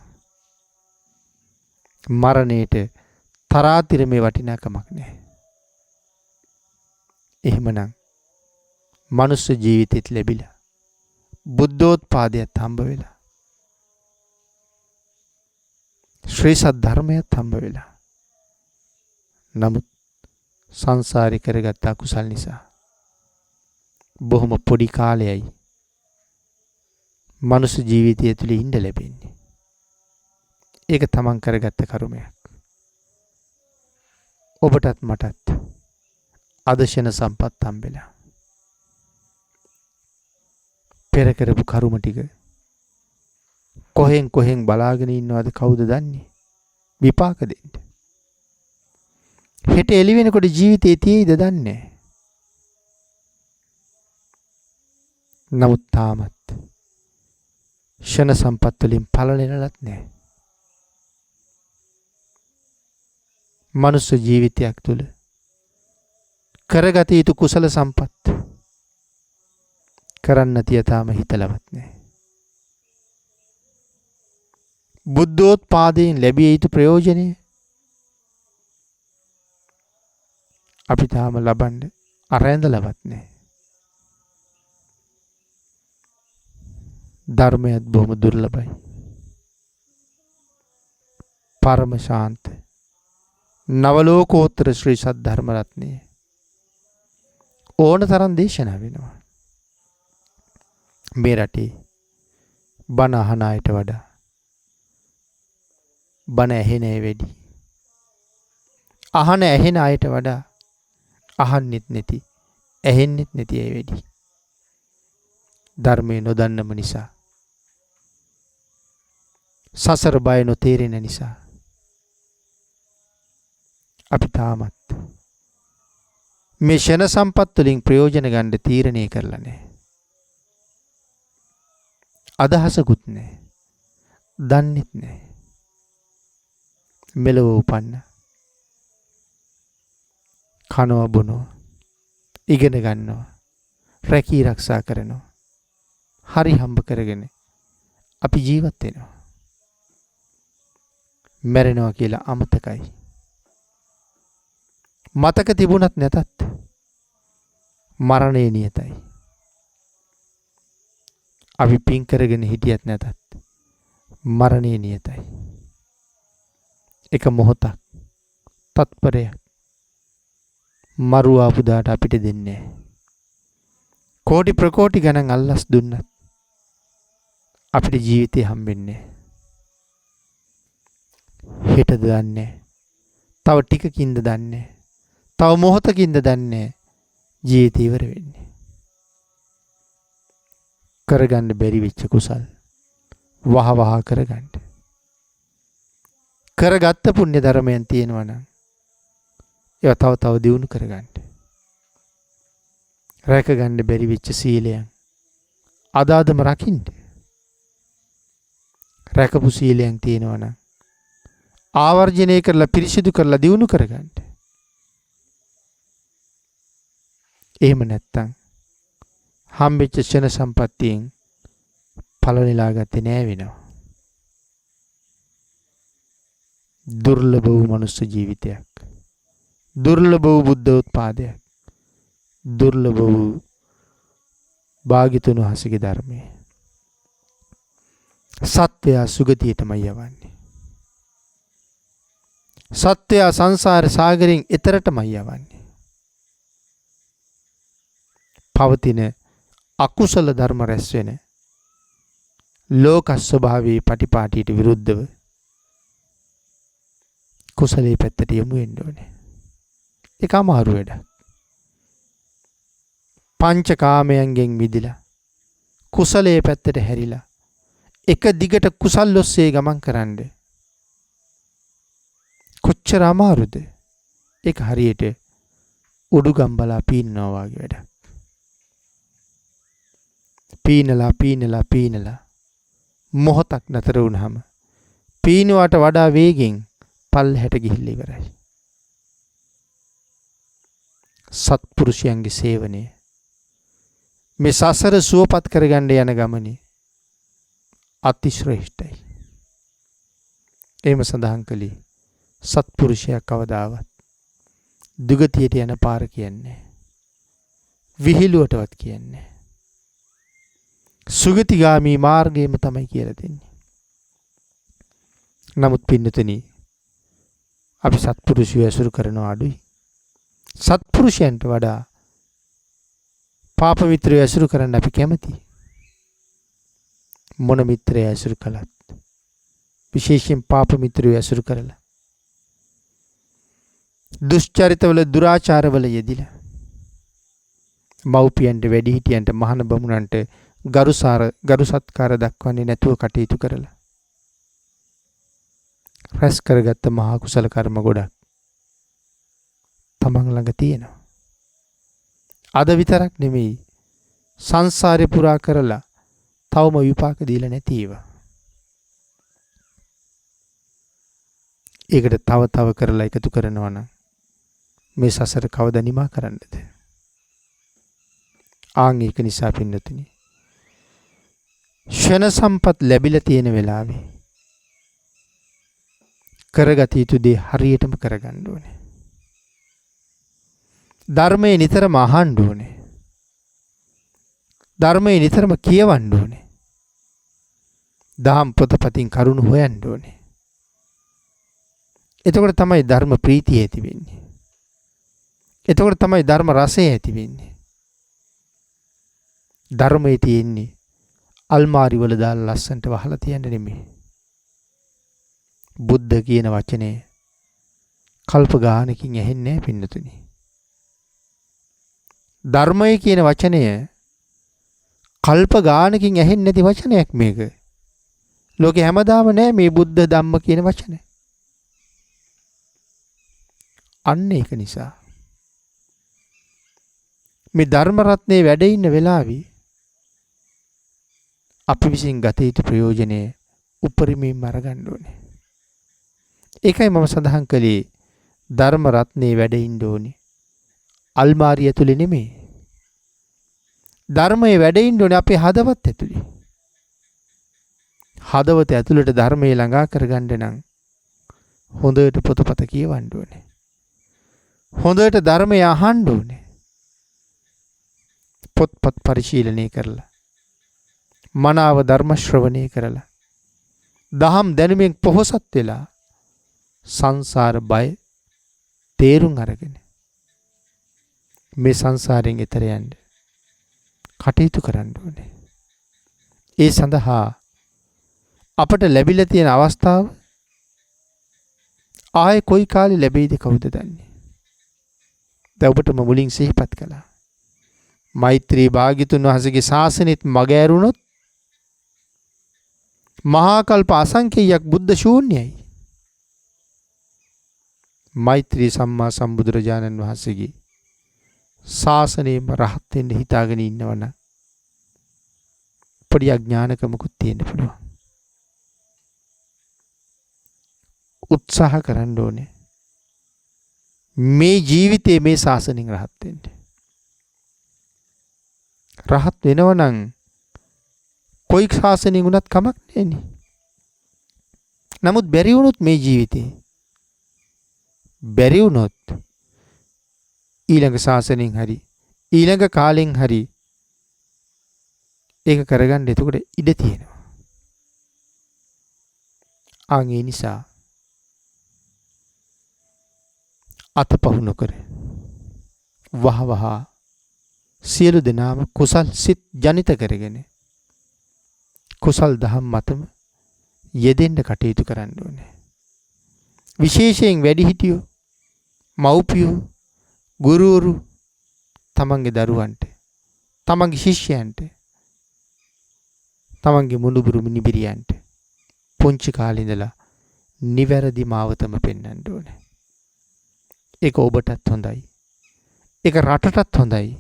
මරණයට තරාතිරමේ වටිනාකමක් නැහැ. එහෙමනම් මනුස්ස ජීවිතෙත් ලැබිලා බුද්ධෝත්පාදයට හම්බ වෙලා ශ්‍රී සද්ධර්මයත් හම්බ වෙලා. නමුත් සංසාරේ කරගත් අකුසල් නිසා බොහොම පොඩි කාලයයි මනුස්ස ජීවිතය තුළ ඉඳ ලැබෙන්නේ. ඒක තමන් කරගත්ත කර්මයක්. ඔබටත් මටත් අදශන සම්පත් හම්බෙලා. පෙර කරපු කර්ම ටික කොහෙන් බලාගෙන ඉන්නවද කවුද දන්නේ? විපාක දෙන්න. හෙට එළි වෙනකොට ජීවිතේ තියෙයිද දන්නේ. නමුත් තාමත් ෂණ සම්පත් වලින් පළලෙනලත් නැහැ. මනුස්ස ජීවිතයක් තුළ කරගත යුතු කුසල සම්පත් කරන්න තිය තාම හිතලවත් නැහැ. බුද්ධෝත්පාදයෙන් ලැබිය යුතු ප්‍රයෝජනය අපි තාම ලබන්න අරැඳලවත් නැහැ. ධර්මයත් බොහොම දුර්ලභයි. පරම ශාන්ත නවලෝකෝත්තර ශ්‍රී සද්ධර්ම රත්නය ඕන තරම් දේශනා වෙනවා. මේ රටේ බණ අහන අයට වඩා බණ ඇහෙන අය වැඩි. අහන ඇහෙන අයට වඩා අහන්නෙත් නැති ඇහෙන්නෙත් නැති අය වැඩි. ධර්මය නොදන්නම නිසා, සසර බය නොතේරෙන නිසා අපි තාමත් මේ ෂණ සම්පත් වලින් ප්‍රයෝජන ගන්න තීරණය කරලා නැහැ. අදහසකුත් නැහැ. දන්නෙත් නැහැ. මෙලව උපන්න කනවා බොනවා, ඉගෙන ගන්නවා, රැකී ආරක්ෂා කරනවා, හරි හම්බ කරගෙන අපි ජීවත් වෙනවා. මැරෙනවා කියලා අමතකයි. මතක තිබුණත් නැතත් මරණය නියතයි. අපි පින් කරගෙන හිටියත් නැතත් මරණය නියතයි. එක මොහොතක්, තත්පරයක් මරු ආපු දාට අපිට දෙන්නේ නැහැ. කෝටි ප්‍රකෝටි ගණන් අල්ලස් දුන්නත් අපිට ජීවිතේ හම්බෙන්නේ නැහැ. හෙටද දන්නේ. තව ටිකකින්ද දන්නේ. තව මොහොතකින්ද දන්නේ. ජීවිතය ඉවර වෙන්නේ. කරගන්න බැරි වෙච්ච කුසල් වහ කරගන්න. කරගත්ත පුණ්‍ය ධර්මයන් තියෙනවා නම් ඒවා තව දියුණු කරගන්න. රැකගන්න බැරි වෙච්ච සීලයන් අදාදම රකින්න. රැකපු සීලයන් තියෙනවා නම් ආවර්ජනය කරලා පිරිසිදු කරලා දියුණු කරගන්න. එහෙම නැත්තම් හම්බෙච්ච ෂණ සම්පත්තියෙන් පළනෙලා ගත්තේ නෑ වෙනවා. දුර්ලභ වූ මනුස්ස ජීවිතයක්, දුර්ලභ වූ බුද්ධෝත්පාදයක්, දුර්ලභ වූ භාග්‍යතුන් වහන්සේගේ ධර්මය. සත්වයා සුගතියටමයි යවන්නේ. සත්වයා සංසාර සාගරයෙන් එතරටමයි යවන්නේ. පවතින අකුසල ධර්ම රැස් වෙන ලෝක ස්වභාවයේ පටිපාටියට විරුද්ධව කුසලයේ පැත්තට යමු වෙන්න ඕනේ. ඒක අමාරු වැඩක්. පංචකාමයන්ගෙන් මිදිලා කුසලයේ පැත්තට හැරිලා එක දිගට කුසල් ඔස්සේ ගමන් කරන්න කොච්චර අමාරුද? ඒක හරියට උඩුගම්බලා පීනනවා වගේ වැඩක්. පීනලා මොහොතක් නතර වුණාම පීනුවට වඩා වේගෙන් පල්ලෙහාට ගිහිල්ලා ඉවරයි. සත්පුරුෂයන්ගේ සේවනය මේ සසර සුවපත් කරගන්න යන ගමනේ අතිශ්‍රේෂ්ඨයි. එහෙම සඳහන් කළේ සත්පුරුෂයා කවදාවත් දුගතියට යන පාර කියන්නේ විහිළුවටවත් කියන්නේ සුගතිගාමී මාර්ගයම තමයි කියලා දෙන්නේ. නමුත් පින්නතුනි අපි සත්පුරුෂයෝ ඇසුරු කරන අඩුයි. සත්පුරුෂයන්ට වඩා පාප මිත්‍රයෝ ඇසුරු කරන්න අපි කැමති. මොන මිත්‍රය ඇසුරු කළත් විශේෂයෙන් පාප මිත්‍රයෝ ඇසුරු කරලා දුෂ්චරිතවල දුරාචාරවල යෙදිලා මව්පියන්ට වැඩිහිටියන්ට මහාන බමුණන්ට ගරු සත්කාර දක්වන්නේ නැතුව කටයුතු කරලා රැස් කරගත්ත මහා කුසල කර්ම ගොඩක් තමන් ළඟ තියෙනවා. අද විතරක් නෙමෙයි සංසාරේ පුරා කරලා තවම විපාක දීලා නැති ඒවා. ඒකට තව කරලා එකතු කරනවා නම් මේ සසර කවදා නිමා කරන්නද? ආන් ඒක නිසා පින්නතුනි ෂණ සම්පත් ලැබිලා තියෙන වෙලාවේ කරගත යුතු දේ හරියටම කරගන්න ඕනේ. ධර්මයේ නිතරම අහන්න ඕනේ. ධර්මයේ නිතරම කියවන්න ඕනේ. දහම් පොතපතින් කරුණු හොයන්න ඕනේ. එතකොට තමයි ධර්ම ප්‍රීතිය ඇති වෙන්නේ. එතකොට තමයි ධර්ම රසය ඇති වෙන්නේ. ධර්මයේ තියෙන්නේ අල්මාරි වල දාලා ලස්සන්ට වහලා තියන්න නෙමෙයි. බුද්ධ කියන වචනේ කල්ප ගානකින් ඇහෙන්නේ නැහැ පින්නතුනි. ධර්මය කියන වචනය කල්ප ගානකින් ඇහෙන්නේ නැති වචනයක් මේක. ලෝකේ හැමදාම නැහැ මේ බුද්ධ ධම්ම කියන වචනේ. අන්න ඒක නිසා මේ ධර්ම රත්නේ වැඩ ඉන්න වෙලාවේ අපි විසින් ගත යුතු ප්‍රයෝජනය උපරිමයෙන්ම අරගන්න ඕනේ. ඒකයි මම සඳහන් කළේ ධර්ම රත්නේ වැඩ ඉන්න ඕනේ. අල්මාරිය ඇතුලේ නෙමෙයි. ධර්මයේ වැඩ ඉන්න ඕනේ අපේ හදවත් ඇතුලේ. හදවත ඇතුළට ධර්මයේ ළඟා කරගන්න නම් හොඳට පොතපත කියවන්න ඕනේ. හොඳට ධර්මය අහන්න ඕනේ. පොත්පත් පරිශීලනය කරලා මනාව ධර්ම ශ්‍රවණය කරලා දහම් දැනුමින් පොහොසත් වෙලා සංසාර බය තේරුම් අරගෙන මේ සංසාරයෙන් එතර යන්න කටයුතු කරන්න ඕනේ. ඒ සඳහා අපට ලැබිලා තියෙන අවස්ථාව ආයේ කොයි කාලේ ලැබෙයිද කවුද දන්නේ? දැන් ඔබටම මුලින් සිහිපත් කළා. මෛත්‍රී භාග්‍යතුන් වහන්සේගේ ශාසනෙත් මග ඇරුණොත් මහා කල්ප අසංඛ්‍යයක් බුද්ධ ශූන්‍යයි. මෛත්‍රී සම්මා සම්බුදුරජාණන් වහන්සේගේ ශාසනයෙම රහත් වෙන්න හිතාගෙන ඉන්නවනම් පොඩි අඥානකමකුත් තියෙන්න පුළුවන්. උත්සාහ කරන්න ඕනේ මේ ජීවිතේ මේ ශාසනයෙන් රහත් වෙන්න. රහත් වෙනවනම් කොයි ශාසනයෙන් වුණත් කමක් නැහෙනි. නමුත් බැරි වුණොත් මේ ජීවිතේ බැරි වුණොත් ඊළඟ ශාසනයෙන් හරි ඊළඟ කාලෙන් හරි ඒක කරගන්න එතකොට ඉඩ තියෙනවා. ආන් ඒ නිසා අතපහු නොකර වහවහ සියලු දෙනාම කුසල් සිත් ජනිත කරගෙන කුසල් දහම් මතම යෙදෙන්න කටයුතු කරන්න ඕනේ. විශේෂයෙන් වැඩිහිටියෝ, මව්පියෝ, ගුරුවරු තමන්ගේ දරුවන්ට, තමන්ගේ ශිෂ්‍යයන්ට, තමන්ගේ මුණුබුරු මිනිබිරියන්ට පුංචි කාලේ ඉඳලා නිවැරදි මාවතම පෙන්වන්න ඕනේ. ඒක ඔබටත් හොඳයි. ඒක රටටත් හොඳයි.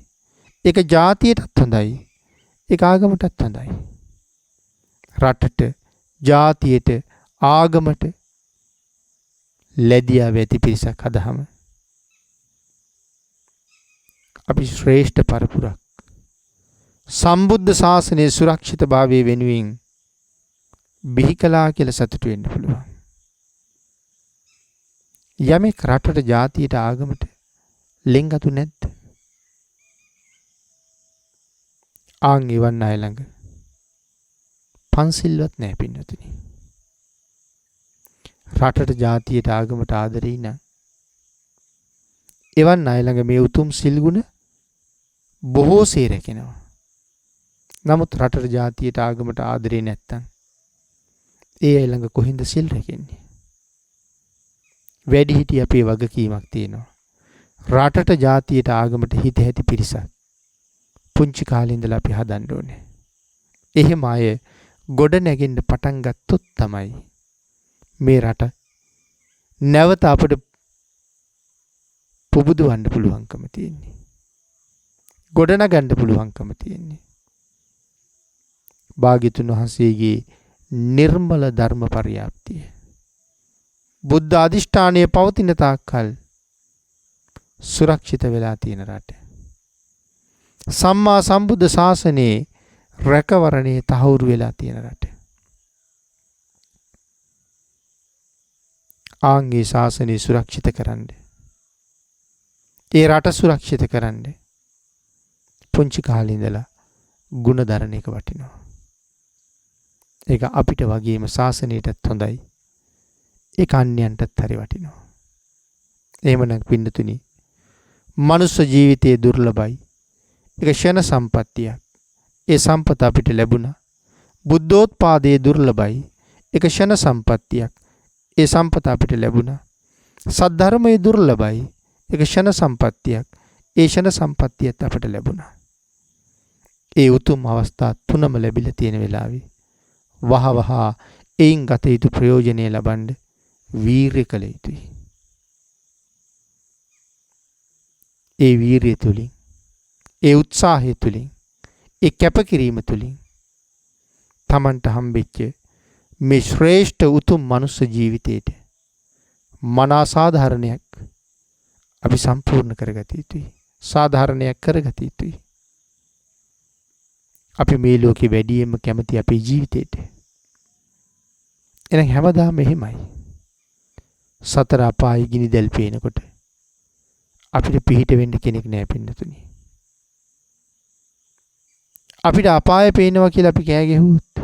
ඒක ජාතියටත් හොඳයි. ඒක ආගමටත් හොඳයි. රටට, ජාතියට, ආගමට ලැබියා වෙති පිරිසක් හදහම අපි ශ්‍රේෂ්ඨ පරපුරක් සම්බුද්ධ ශාසනයේ සුරක්ෂිතභාවය වෙනුවෙන් බිහි කළා කියලා සතුටු වෙන්න පුළුවන්. යමෙක් රටට, ජාතියට, ආගමට ලෙන්ගතු නැද්ද? ආන් එවන් අය ළඟ පන්සිල්වත් නැහැ පින්නතුනි. රටට ජාතියට ආගමට ආදරේ නම් එවන් අය ළඟ මේ උතුම් සිල් ගුණ බොහෝසේ රැකෙනවා. නමුත් රටට ජාතියට ආගමට ආදරේ නැත්තම් ඒ අය ළඟ කොහින්ද සිල් රැකෙන්නේ? වැඩිහිටි අපේ වගකීමක් තියෙනවා. රටට ජාතියට ආගමට හිත ඇති පිරිසක් පුංචි කාලේ ඉඳලා අපි හදන්න ඕනේ. එහෙම අය ගොඩ නැගෙන්න පටන් ගත්තොත් තමයි මේ රට නැවත අපිට පුබුදවන්න පුළුවන්කම තියෙන්නේ. ගොඩනගන්න පුළුවන්කම තියෙන්නේ. භාග්‍යතුන් වහන්සේගේ නිර්මල ධර්ම පරියාප්තිය බුද්ධ අධිෂ්ඨානයේ පවතින තාක්කල් සුරක්ෂිත වෙලා තියෙන රට. සම්මා සම්බුද්ධ ශාසනයේ රැකවරණේ තහවුරු වෙලා තියෙන රට. ආන්ගේ ශාසනය සුරක්ෂිත කරන්න. ඒ රට සුරක්ෂිත කරන්න. පුංචි කාලේ ඉඳලා ගුණ දරන එක වටිනවා. ඒක අපිට වගේම ශාසනයටත් හොඳයි. ඒක අන්‍යයන්ටත් හරි වටිනවා. එහෙමනම් පින්නතුනි, මනුස්ස ජීවිතයේ දුර්ලභයි. ඒක ක්ෂණ සම්පත්තියක්. ඒ සම්පත අපිට ලැබුණා. බුද්ධෝත්පාදයේ දුර්ලභයි. ඒක ක්ෂණ සම්පත්තියක්. ඒ සම්පත අපිට ලැබුණා. සද්ධර්මයේ දුර්ලභයි. ඒක ක්ෂණ සම්පත්තියක්. ඒ ක්ෂණ සම්පත්තියත් අපිට ලැබුණා. ඒ උතුම් අවස්ථා තුනම ලැබිලා තියෙන වෙලාවේ වහවහ එයින් ගත යුතු ප්‍රයෝජනෙ ලබන්න වීරිය කළ යුතුයි. ඒ වීරිය තුලින්, ඒ උත්සාහය තුලින්, ඒ කැපකිරීම තුලින් තමන්ට හම්බෙච්ච මේ ශ්‍රේෂ්ඨ උතුම් මනුස්ස ජීවිතේට මනා සාධාරණයක් අපි සම්පූර්ණ කරගත යුතුයි. සාධාරණයක් කරගත යුතුයි. අපි මේ ලෝකේ වැඩියෙන්ම කැමති අපේ ජීවිතේට. එහෙනම් හැමදාම එහෙමයි. සතර අපායි ගිනි දැල් පේනකොට අපිට පිහිට වෙන්න කෙනෙක් නැහැ පින්නතුනි. අපිට අපාය පේනවා කියලා අපි කෑ ගැහුවොත්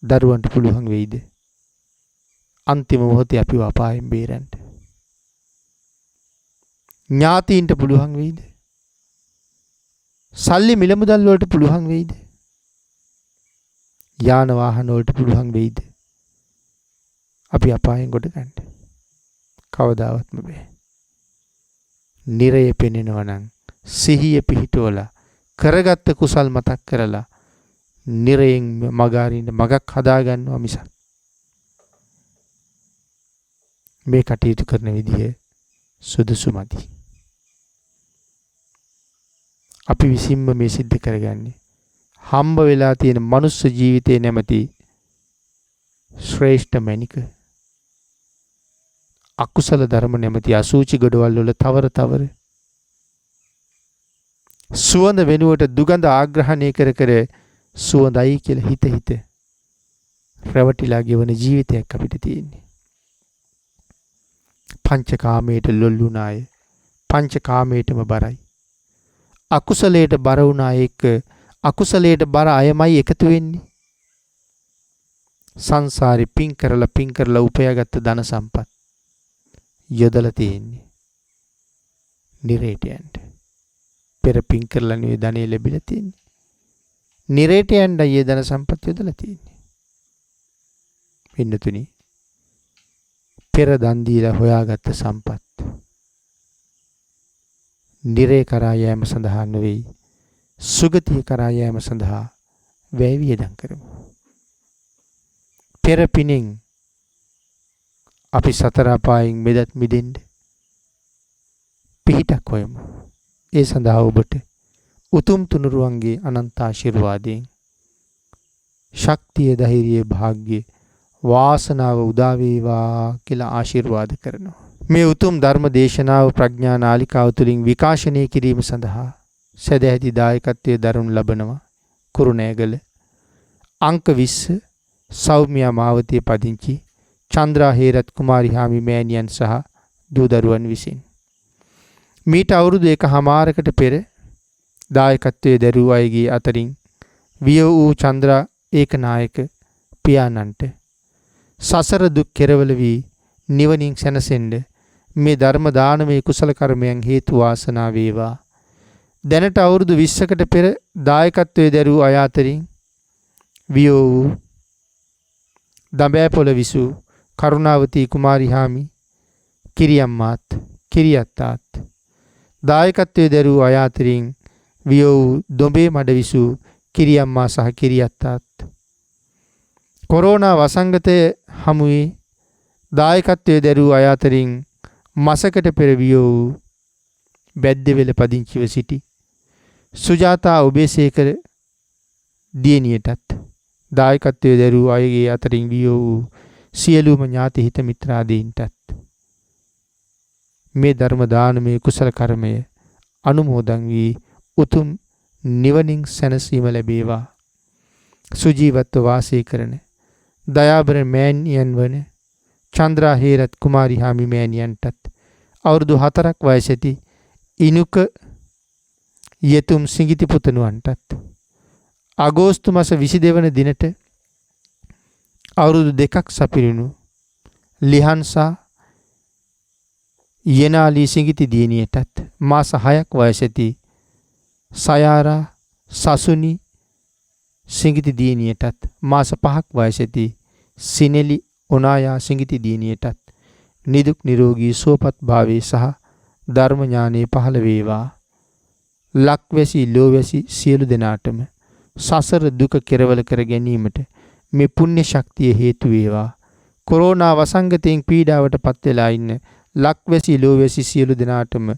දරුවන්ට පුළුවන් වෙයිද අන්තිම මොහොතේ අපිව අපායෙන් බේරන්න? ඥාතීන්ට පුළුවන් වෙයිද? සල්ලි මිල මුදල් වලට පුළුවන් වෙයිද? යාන වාහන වලට පුළුවන් වෙයිද අපි අපායෙන් ගොඩ ගන්න? කවදාවත්ම බෑ. නිරය පෙනෙනවා නම් සිහිය පිහිටවලා කරගත්ත කුසල් මතක් කරලා නිරයෙන් මගාරින්න මගක් හදා ගන්නවා මිසක් මේ කටයුතු කරන විදිය සුදුසුමදි. අපි විසින්ම මේ සිද්ධ කරගන්නේ හම්බ වෙලා තියෙන මනුස්ස ජීවිතේ නැමැති ශ්‍රේෂ්ඨ මණික අකුසල ධර්ම නැමැති අසූචි ගොඩවල් වල තවර සුවඳ වෙනුවට දුගඳ ආග්‍රහණය කර සුවඳයි කියලා හිත රැවටිලා ගෙවන ජීවිතයක් අපිට තියෙන්නේ. පංචකාමයට ලොල් වුණාය. පංචකාමයටම බරයි. අකුසලයට බර වුණා එක්ක අකුසලයට බර අයමයි එකතු වෙන්නේ. සංසාරේ පින් කරලා උපයාගත්ත ධන සම්පත් යොදලා තියෙන්නේ නිරේට යන්න. පෙර පින් කරලා නෙවෙයි ධනෙ ලැබිලා තියෙන්නේ. නිරේට යන්න ඊයේ ධන සම්පත් යොදලා තියෙන්නේ. පින්නතුනි, පෙර දන් දීලා හොයාගත්ත සම්පත් නිරේ කරා යෑම සඳහා නෙවෙයි සුගතිය කරා යෑම සඳහා වැය වියදම් කරමු. පෙර පිනෙන් අපි සතර අපායෙන් මිදෙන්න පිහිටක් හොයමු. ඒ සඳහා ඔබට උතුම් තුනුරුවන්ගේ අනන්ත ආශිර්වාදයෙන් ශක්තිය, ධෛර්යය, භාග්‍ය, වාසනාව උදා වේවා කියලා ආශිර්වාද කරනවා. මේ උතුම් ධර්ම දේශනාව ප්‍රඥා නාලිකාව තුළින් විකාශනය කිරීම සඳහා සදැහැති දායකත්වයේ දරනු ලබනවා කුරුණෑගල අංක 20 සෞම්‍යා මාවතේ පදිංචි චන්ද්‍රා හේරත් කුමාරි හාමි මෑණියන් සහ දූ දරුවන් විසින්. මීට අවුරුදු 1කමාරකට පෙර දායකත්වයේ දරූ අයගේ අතරින් විය වූ චන්ද්‍රා ඒකනායක පියාණන්ට සසර දුක් කෙරවල වී නිවනින් සැනසෙන්න මේ ධර්ම දානමය කුසල කර්මයන් හේතු වාසනා වේවා. දැනට අවුරුදු 20කට පෙර දායකත්වයේ දරූ අය අතරින් වියෝ වූ දඹෑපොළ විසූ කරුණාවතී කුමාරිහාමි කිරියම්මාත් කිරියත්තාත් දායකත්වයේ දරූ අය අතරින් වියෝ වූ දොඹේ මඩ විසූ කිරියම්මා සහ කිරියත්තාත් කොරෝනා වසංගතය හමුවේ දායකත්වයේ දරූ අය අතරින් මසකට පෙර වියෝ වූ බැද්දෙවෙල පදිංචිව සිටි සුජාතා ඔබේසේකර දියණියටත් දායකත්වයේ දරූ අයගේ අතරින් වියෝ වූ සියලුම ඥාති හිත මිත්‍රාදීන්ටත් මේ ධර්ම දානමය කුසල කර්මය අනුමෝදන් වී උතුම් නිවනින් සැනසීම ලැබේවා. සුජීවත්ව වාසය කරන දයාබර මෑණියන් වන චන්ද්‍රා හේරත් කුමාරිහාමි මෑණියන්ටත් අවුරුදු 4ක් වයසැති ඉනුක යෙතුම් සිඟිති පුතණුවන්ටත් අගෝස්තු මාස 22 වන දිනට අවුරුදු 2ක් සපිරුණු ලිහන්සා යනාලී සිඟිති දියණියටත් මාස 6ක් වයසැති සයාරා සසුනි සිඟිති දියණියටත් මාස 5ක් වයසැති සිනෙලි ඔනායා සිඟිති දියණියටත් නිදුක් නිරෝගී සුවපත් භාවයේ සහ ධර්ම ඥානෙ පහළ වේවා. ලක්වැසි ලෝවැසි සියලු දෙනාටම සසර දුක කෙරවල කර ගැනීමට මේ පුණ්‍ය ශක්තිය හේතු වේවා. කොරෝනා වසංගතයෙන් පීඩාවට පත් වෙලා ඉන්න ලක්වැසි ලෝවැසි සියලු දෙනාටම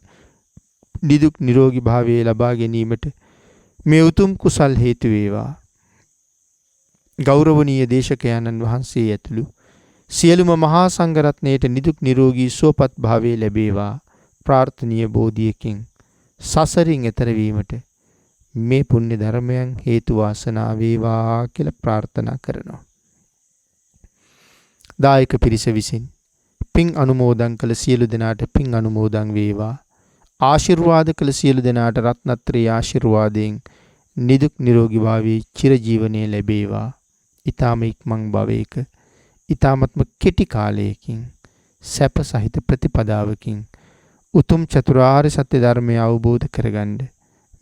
නිදුක් නිරෝගී භාවය ලබා ගැනීමට මේ උතුම් කුසල් හේතු වේවා. ගෞරවනීය දේශකයන්න් වහන්සේ ඇතුළු සියලුම මහා සංඝරත්නයට නිදුක් නිරෝගී සුවපත් භාවය ලැබේවා. ප්‍රාර්ථනීය බෝධියකින් සසරින් එතර වීමට මේ පුණ්‍ය ධර්මයන් හේතු වාසනා වේවා කියලා ප්‍රාර්ථනා කරනවා. දායක පිරිස විසින් පින් අනුමෝදන් කළ සියලු දෙනාට පින් අනුමෝදන් වේවා. ආශිර්වාද කළ සියලු දෙනාට රත්නත්‍රී ආශිර්වාදයෙන් නිදුක් නිරෝගී භාවී චිරජීවනයේ ලැබේවා. ඊ타ම ඉක්මන් භවයක ඊ타මත්ම කෙටි කාලයකින් සැප සහිත ප්‍රතිපදාවකින් උතුම් චතුරාර්ය සත්‍ය ධර්මය අවබෝධ කරගන්න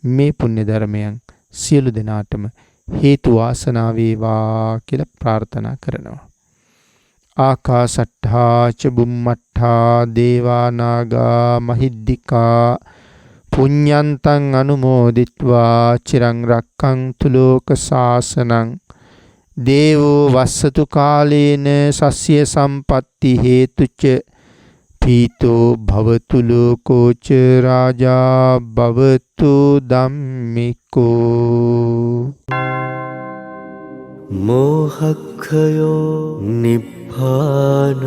මේ පුණ්‍ය ධර්මයන් සියලු දෙනාටම හේතු වාසනා වේවා කියලා ප්‍රාර්ථනා කරනවා. ආකාසට්ඨා ච බුම්මට්ඨා දේවා නාග මහිද්దికා පුඤ්ඤන්තං අනුමෝදිත්වා චිරං රක්ඛන්තු ලෝක සාසනං දේවෝ වස්සතු කාලේන සස්්‍ය සම්පatti හේතුච පීතෝ භවතු ලෝකෝ ච රාජා භවතු ධම්මිකෝ මෝහක්ඛයෝ නිබ්බානං